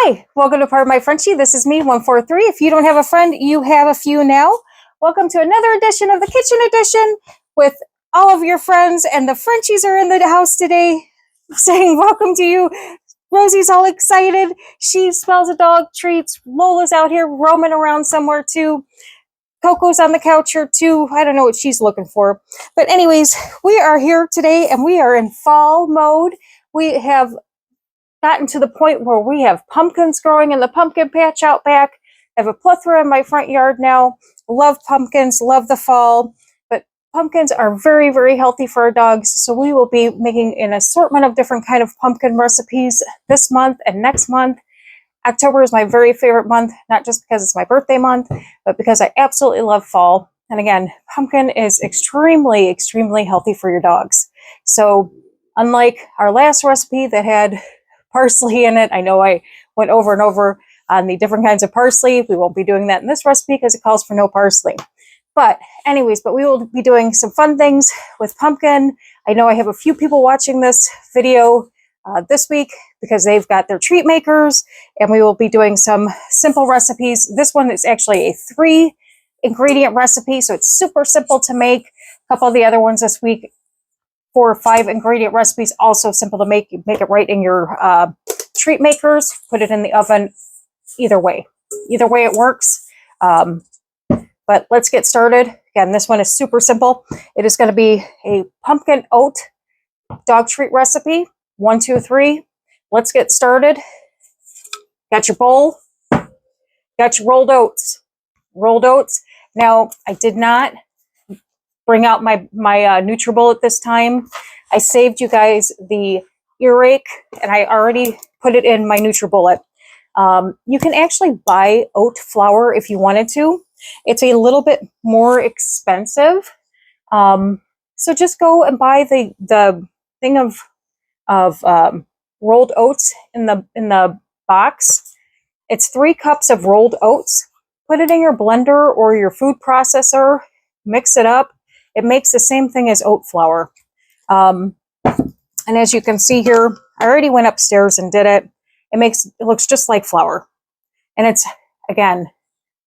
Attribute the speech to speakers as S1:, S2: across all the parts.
S1: Hi, welcome to Part of My Frenchie. This is me, 143. If you don't have a friend, you have a few now. Welcome to another edition of the Kitchen Edition with all of your friends, and the Frenchies are in the house today saying welcome to you. Rosie's all excited. She smells a dog treats. Lola's out here roaming around somewhere too. Coco's on the couch here too. I don't know what she's looking for. But anyways, we are here today and we are in fall mode. We have gotten to the point where we have pumpkins growing in the pumpkin patch out back. I have a plethora in my front yard now. Love pumpkins, love the fall, but pumpkins are very, very healthy for our dogs. So we will be making an assortment of different kind of pumpkin recipes this month and next month. October is my very favorite month, not just because it's my birthday month, but because I absolutely love fall. And again, pumpkin is extremely, extremely healthy for your dogs. So unlike our last recipe that had parsley in it. I know I went over and over on the different kinds of parsley. We won't be doing that in this recipe because it calls for no parsley. But anyways, we will be doing some fun things with pumpkin. I know I have a few people watching this video this week because they've got their treat makers, and we will be doing some simple recipes. This one is actually a 3-ingredient recipe, so it's super simple to make. A couple of the other ones this week, 4 or 5 ingredient recipes, also simple to make. You make it right in your treat makers, put it in the oven. Either way it works. But let's get started. Again, this one is super simple. It is going to be a pumpkin oat dog treat recipe. 1, 2, 3. Let's get started. Got your bowl. Got your rolled oats. Rolled oats. Now, I did not bring out my NutriBullet this time. I saved you guys the earache, and I already put it in my NutriBullet. You can actually buy oat flour if you wanted to. It's a little bit more expensive. So just go and buy the thing of rolled oats in the box. It's 3 cups of rolled oats. Put it in your blender or your food processor. Mix it up. It makes the same thing as oat flour. And as you can see here, I already went upstairs and did it. It looks just like flour. And it's, again,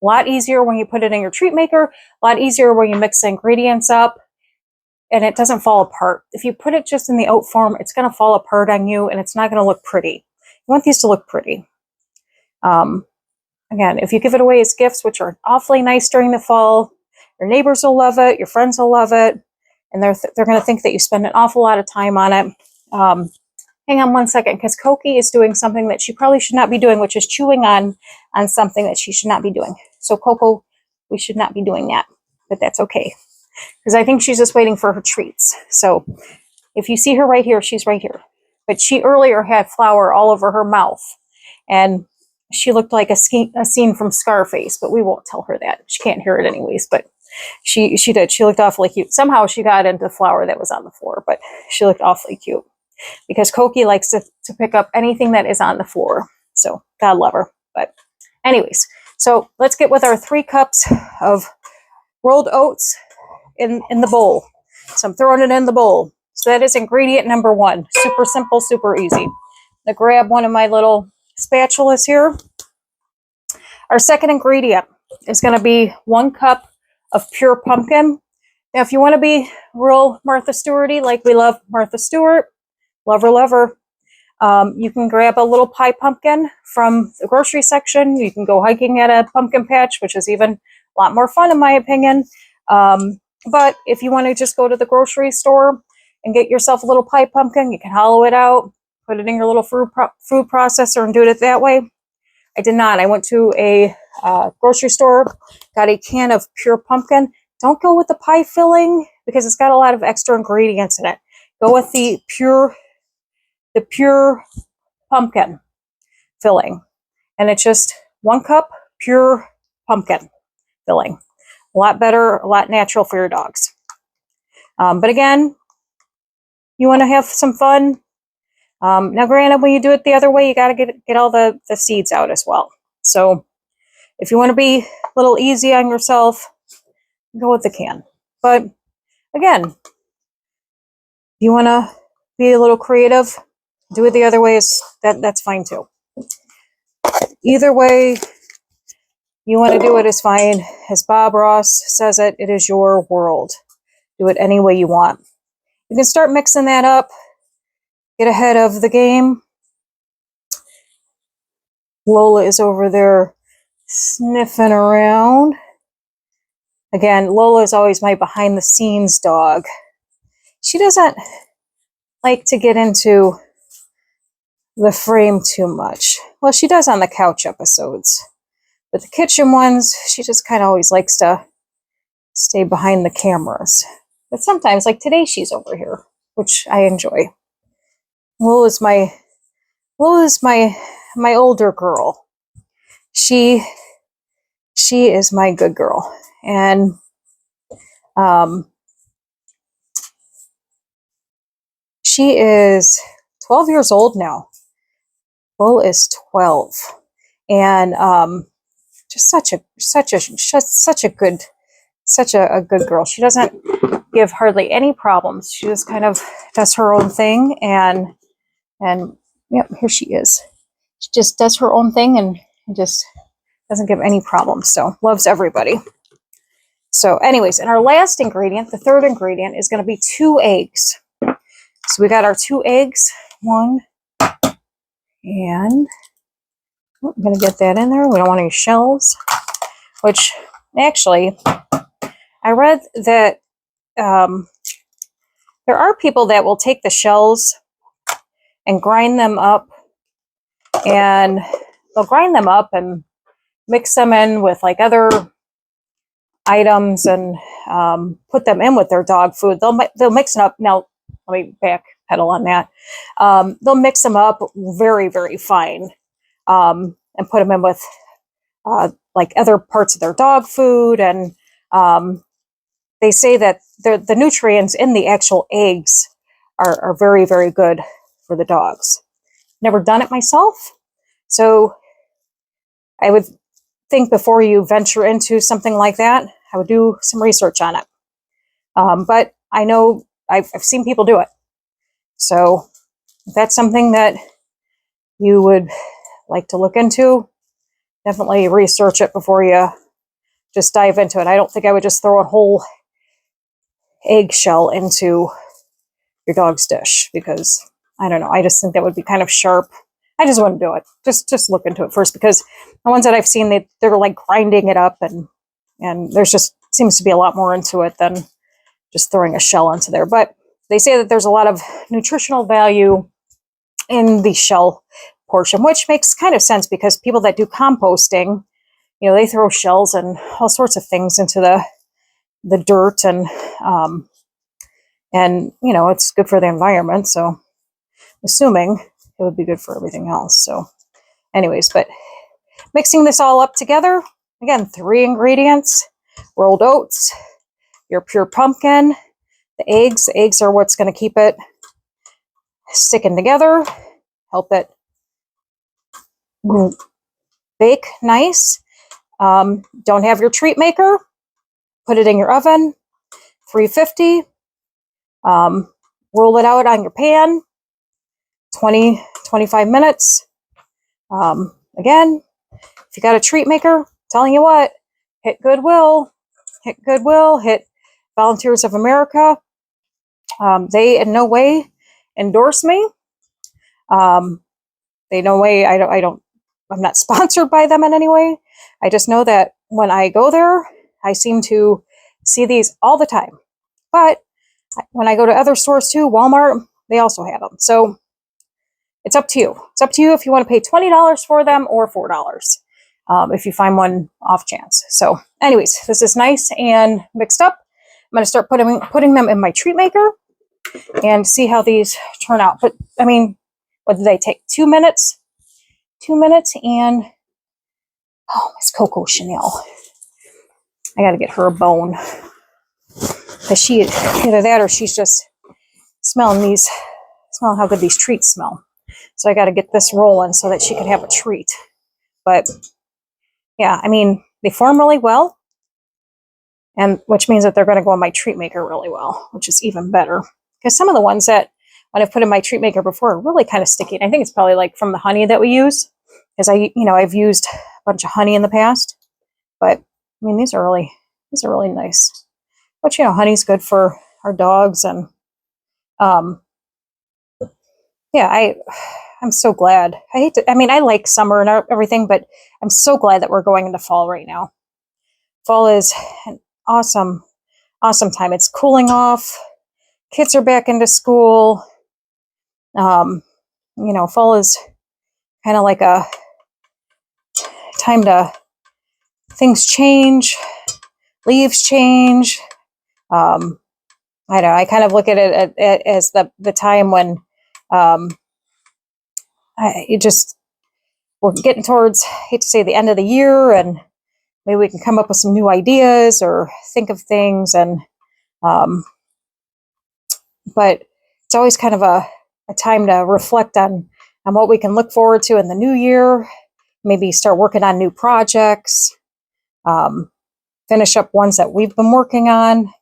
S1: a lot easier when you put it in your treat maker, a lot easier when you mix the ingredients up, and it doesn't fall apart. If you put it just in the oat form, it's going to fall apart on you, and it's not going to look pretty. You want these to look pretty. Again, if you give it away as gifts, which are awfully nice during the fall, your neighbors will love it, your friends will love it, and they're going to think that you spend an awful lot of time on it. Hang on one second, because Koki is doing something that she probably should not be doing, which is chewing on something that she should not be doing. So Coco, we should not be doing that, but that's okay, because I think she's just waiting for her treats. So if you see her right here, she's right here. But she earlier had flour all over her mouth, and she looked like a scene from Scarface, but we won't tell her that. She can't hear it anyways, but she did. She looked awfully cute. Somehow she got into the flour that was on the floor, but she looked awfully cute because Koki likes to pick up anything that is on the floor. So God love her. But anyways, so let's get with our 3 cups of rolled oats in the bowl. So I'm throwing it in the bowl. So that is ingredient number 1. Super simple, super easy. Now grab one of my little spatulas here. Our second ingredient is going to be 1 cup of pure pumpkin. Now, if you want to be real Martha Stewarty, like we love Martha Stewart, love her, you can grab a little pie pumpkin from the grocery section. You can go hiking at a pumpkin patch, which is even a lot more fun in my opinion. But if you want to just go to the grocery store and get yourself a little pie pumpkin, you can hollow it out, put it in your little food processor and do it that way. I did not. I went to a grocery store, got a can of pure pumpkin. Don't go with the pie filling because it's got a lot of extra ingredients in it. Go with the pure pumpkin filling. And it's just 1 cup pure pumpkin filling. A lot better, a lot natural for your dogs. But again, you want to have some fun. Now, granted, when you do it the other way, you got to get all the seeds out as well. So if you want to be a little easy on yourself, go with the can. But again, if you want to be a little creative, do it the other way, that's fine too. Either way you want to do it is fine. As Bob Ross says it, it is your world. Do it any way you want. You can start mixing that up. Get ahead of the game. Lola is over there sniffing around. Again, Lola is always my behind the scenes dog. She doesn't like to get into the frame too much. Well, she does on the couch episodes. But the kitchen ones, she just kind of always likes to stay behind the cameras. But sometimes, like today, she's over here, which I enjoy. Lola's my older girl. She is my good girl. And she is 12 years old now. Lola is 12. And just such a good girl. She doesn't give hardly any problems. She just kind of does her own thing, and yep, here she is. She just does her own thing and just doesn't give any problems. So loves everybody. So anyways, and our last ingredient, the third ingredient, is going to be 2 eggs. So we got our 2 eggs. One, and I'm going to get that in there. We don't want any shells, which actually, I read that there are people that will take the shells and grind them up, and they'll grind them up and mix them in with like other items and put them in with their dog food. They'll mix it up. Now, let me backpedal on that. They'll mix them up very, very fine and put them in with like other parts of their dog food, and they say that the nutrients in the actual eggs are very, very good for the dogs. Never done it myself, so I would think before you venture into something like that, I would do some research on it. But I know I've seen people do it. So if that's something that you would like to look into, definitely research it before you just dive into it. I don't think I would just throw a whole eggshell into your dog's dish, because I don't know. I just think that would be kind of sharp. I just wouldn't do it. Just look into it first, because the ones that I've seen, they're like grinding it up, and there's just seems to be a lot more into it than just throwing a shell into there. But they say that there's a lot of nutritional value in the shell portion, which makes kind of sense, because people that do composting, you know, they throw shells and all sorts of things into the dirt, and you know, it's good for the environment. So assuming it would be good for everything else. So anyways, but mixing this all up together, again, 3 ingredients: rolled oats, your pure pumpkin, the eggs. The eggs are what's going to keep it sticking together, help it bake nice. Don't have your treat maker, put it in your oven, 350. Roll it out on your pan, 20-25 minutes. Again, if you got a treat maker, telling you what, hit Goodwill, hit Volunteers of America. They in no way endorse me. They no way, I'm not sponsored by them in any way. I just know that when I go there, I seem to see these all the time. But when I go to other stores too, Walmart, they also have them. So it's up to you. It's up to you if you want to pay $20 for them or $4 if you find one off chance. So anyways, this is nice and mixed up. I'm going to start putting them in my treat maker and see how these turn out. But I mean, what did they take? 2 minutes? 2 minutes, and oh, Miss Coco Chanel. I got to get her a bone. Because she, either that or she's just smelling how good these treats smell. So I got to get this rolling so that she can have a treat. But yeah, I mean, they form really well, and which means that they're going to go in my treat maker really well, which is even better. Because some of the ones that when I've put in my treat maker before are really kind of sticky. And I think it's probably like from the honey that we use, because I've used a bunch of honey in the past, but I mean, these are really nice. But honey's good for our dogs, and yeah, I'm so glad. I mean, I like summer and everything, but I'm so glad that we're going into fall right now. Fall is an awesome, awesome time. It's cooling off. Kids are back into school. Fall is kind of like a time to things change, leaves change. I don't know. I kind of look at it as the time when we're getting towards, I hate to say, the end of the year, and maybe we can come up with some new ideas or think of things. And but it's always kind of a time to reflect on what we can look forward to in the new year. Maybe start working on new projects, finish up ones that we've been working on,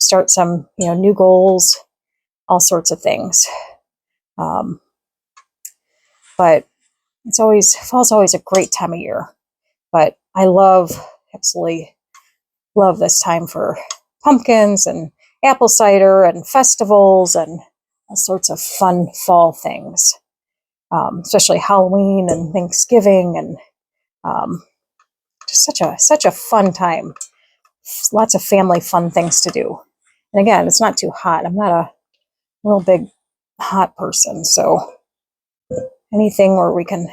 S1: start some new goals, all sorts of things. But fall's always a great time of year. But I absolutely love this time for pumpkins and apple cider and festivals and all sorts of fun fall things, especially Halloween and Thanksgiving, and just such a fun time. Lots of family fun things to do. And again, it's not too hot. I'm not a real big hot person, so anything where we can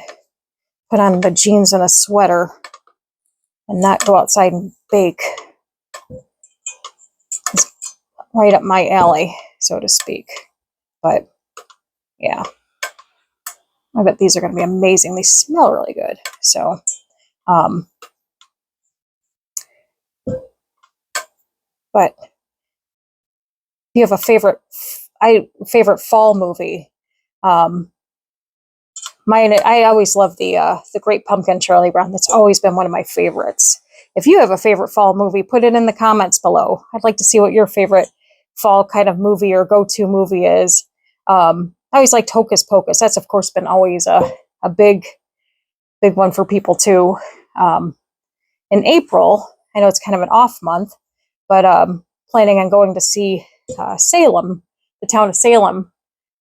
S1: put on the jeans and a sweater and not go outside and bake is right up my alley, so to speak. But yeah, I bet these are going to be amazing. They smell really good. So, but do you have a favorite fall movie? I always love the Great Pumpkin, Charlie Brown. That's always been one of my favorites. If you have a favorite fall movie, put it in the comments below. I'd like to see what your favorite fall kind of movie or go-to movie is. I always liked Hocus Pocus. That's of course been always a big one for people too. In April, I know it's kind of an off month, but planning on going to see Salem, the town of Salem,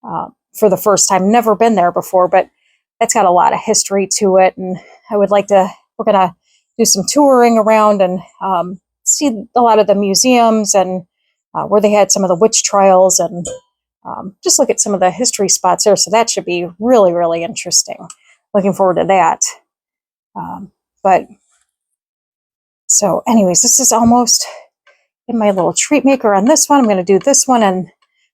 S1: for the first time. Never been there before, but that's got a lot of history to it, and we're going to do some touring around and see a lot of the museums and where they had some of the witch trials, and just look at some of the history spots there. So that should be really, really interesting. Looking forward to that. But so anyways, this is almost in my little treat maker on this one. I'm going to do this one, and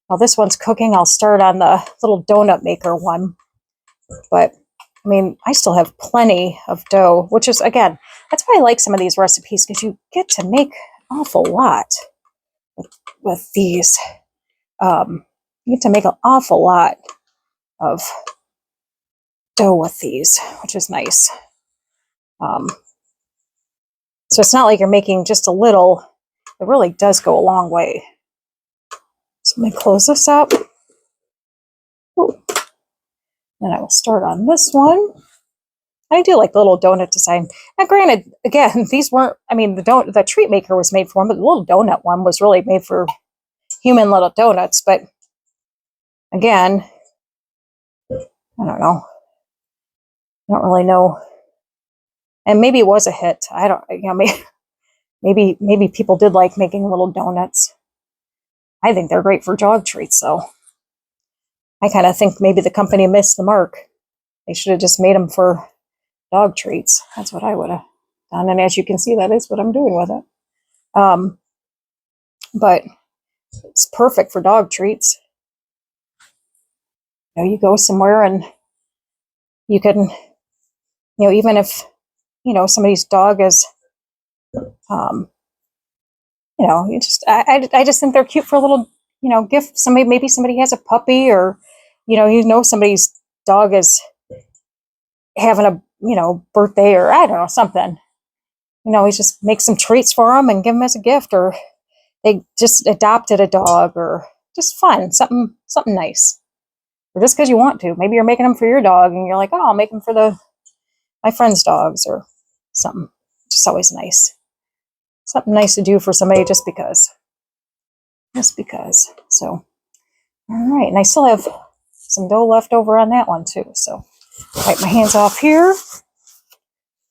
S1: while this one's cooking, I'll start on the little donut maker one. But I mean, I still have plenty of dough, which is, again, that's why I like some of these recipes, because you get to make an awful lot with these. You get to make an awful lot of dough with these, which is nice. So it's not like you're making just a little. It really does go a long way. So let me close this up. Ooh. Then I will start on this one. I do like the little donut design. Now, granted, again, these weren't, I mean, the treat maker was made for them, but the little donut one was really made for human little donuts. But again, I don't know. I don't really know. And maybe it was a hit. I don't, maybe people did like making little donuts. I think they're great for dog treats, though. I kind of think maybe the company missed the mark. They should have just made them for dog treats. That's what I would have done. And as you can see, that is what I'm doing with it. But it's perfect for dog treats. You go somewhere and you can, even if, somebody's dog is, I just think they're cute for a little, gift. Maybe somebody has a puppy, or, somebody's dog is having a, birthday, or I don't know, something. We just make some treats for them and give them as a gift, or they just adopted a dog, or just fun, something nice. or just because you want to. Maybe you're making them for your dog and you're like, oh, I'll make them for my friend's dogs or something. Just always nice. Something nice to do for somebody just because. Just because. So, all right. And I still have some dough left over on that one too. So, wipe my hands off here.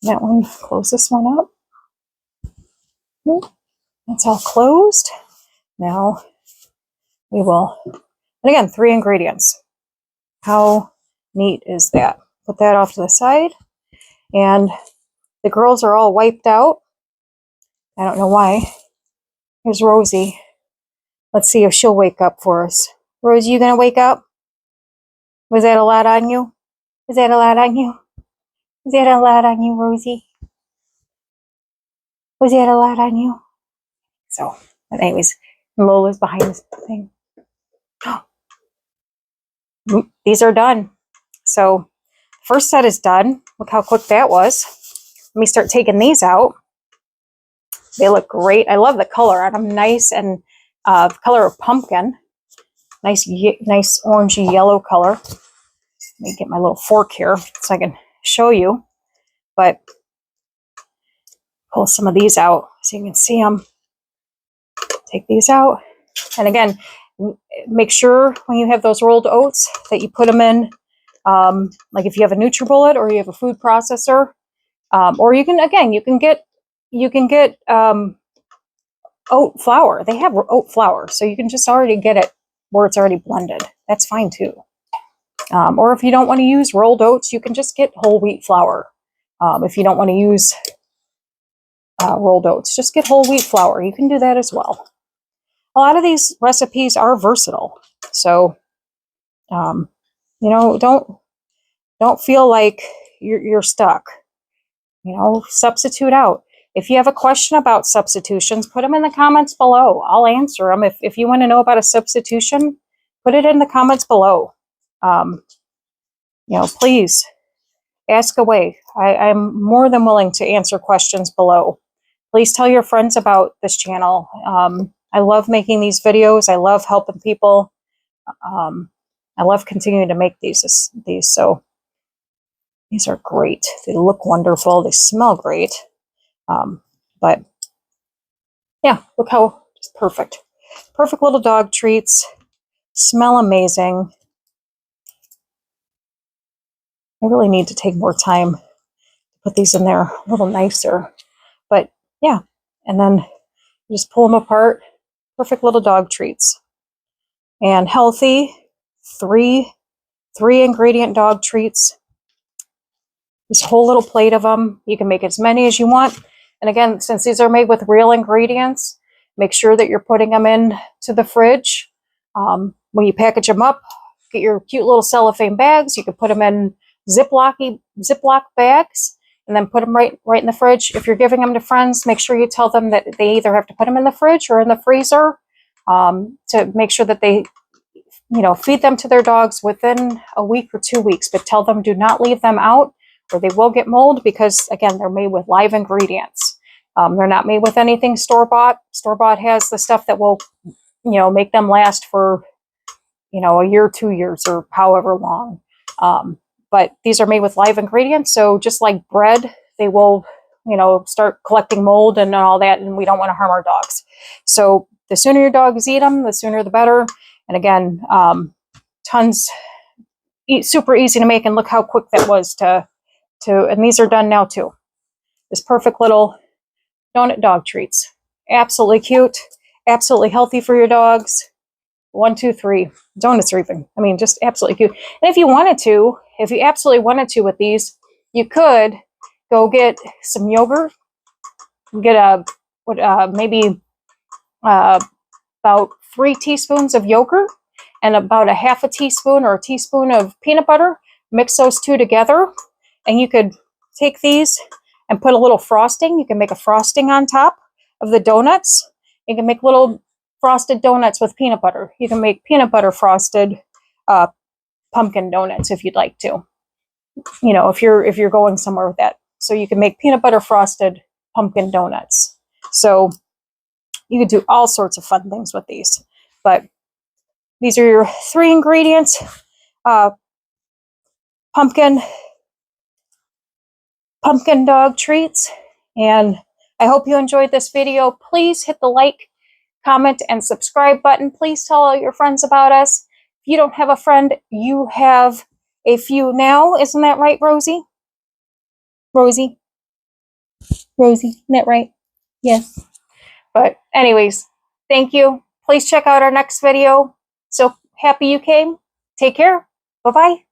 S1: That one, close this one up. That's all closed. Now, we will, and again, 3 ingredients. How neat is that? Put that off to the side. And the girls are all wiped out. I don't know why. Here's Rosie. Let's see if she'll wake up for us. Rosie, you gonna wake up? Was that a lot on you? Was that a lot on you? Was that a lot on you, Rosie? Was that a lot on you? So, but anyways, Lola's behind this thing. These are done. So, first set is done. Look how quick that was. Let me start taking these out. They look great. I love the color on them. Nice and the color of pumpkin. Nice orangey yellow color. Let me get my little fork here so I can show you. But pull some of these out so you can see them. Take these out. And again, make sure when you have those rolled oats that you put them in, like if you have a NutriBullet or you have a food processor, or you can get oat flour. They have oat flour, so you can just already get it where it's already blended. That's fine too. Or if you don't want to use rolled oats, you can just get whole wheat flour. If you don't want to use rolled oats, just get whole wheat flour. You can do that as well. A lot of these recipes are versatile, so you know, don't feel like you're stuck. You know, substitute out. If you have a question about substitutions, put them in the comments below. I'll answer them. If you want to know about a substitution, put it in the comments below. You know, please ask away. I'm more than willing to answer questions below. Please tell your friends about this channel. I love making these videos. I love helping people. I love continuing to make these. So these are great. They look wonderful. They smell great. But yeah, look how just perfect. Perfect little dog treats. Smell amazing. I really need to take more time to put these in there a little nicer. But yeah, and then you just pull them apart. Perfect little dog treats. And healthy, three ingredient dog treats. This whole little plate of them. You can make as many as you want. And again, since these are made with real ingredients, make sure that you're putting them in to the fridge. When you package them up, get your cute little cellophane bags. You can put them in Ziploc bags and then put them right in the fridge. If you're giving them to friends, make sure you tell them that they either have to put them in the fridge or in the freezer to make sure that they, you know, feed them to their dogs within a week or 2 weeks. But tell them do not leave them out, or they will get mold because, again, they're made with live ingredients. They're not made with anything store-bought. Store-bought has the stuff that will, you know, make them last for, you know, a year, 2 years, or however long. But these are made with live ingredients. So just like bread, they will, you know, start collecting mold and all that, and we don't want to harm our dogs. So the sooner your dogs eat them, the sooner the better. And again, super easy to make, and look how quick that was and these are done now too. This perfect little donut dog treats. Absolutely cute, absolutely healthy for your dogs. 1, 2, 3. Donuts are even, I mean, just absolutely cute. And if you absolutely wanted to with these, you could go get some yogurt, get maybe about 3 teaspoons of yogurt and about a half a teaspoon or a teaspoon of peanut butter. Mix those two together, and you could take these and put a little frosting. You can make a frosting on top of the donuts. You can make little frosted donuts with peanut butter. You can make peanut butter frosted pumpkin donuts if you'd like to. You know, if you're going somewhere with that. So you can make peanut butter frosted pumpkin donuts. So you could do all sorts of fun things with these. But these are your 3 ingredients. pumpkin dog treats. And I hope you enjoyed this video. Please hit the like, comment, and subscribe button. Please tell all your friends about us. If you don't have a friend, you have a few now. Isn't that right, Rosie? Rosie, isn't that right? Yes. But anyways, thank you. Please check out our next video. So happy you came. Take care. Bye-bye.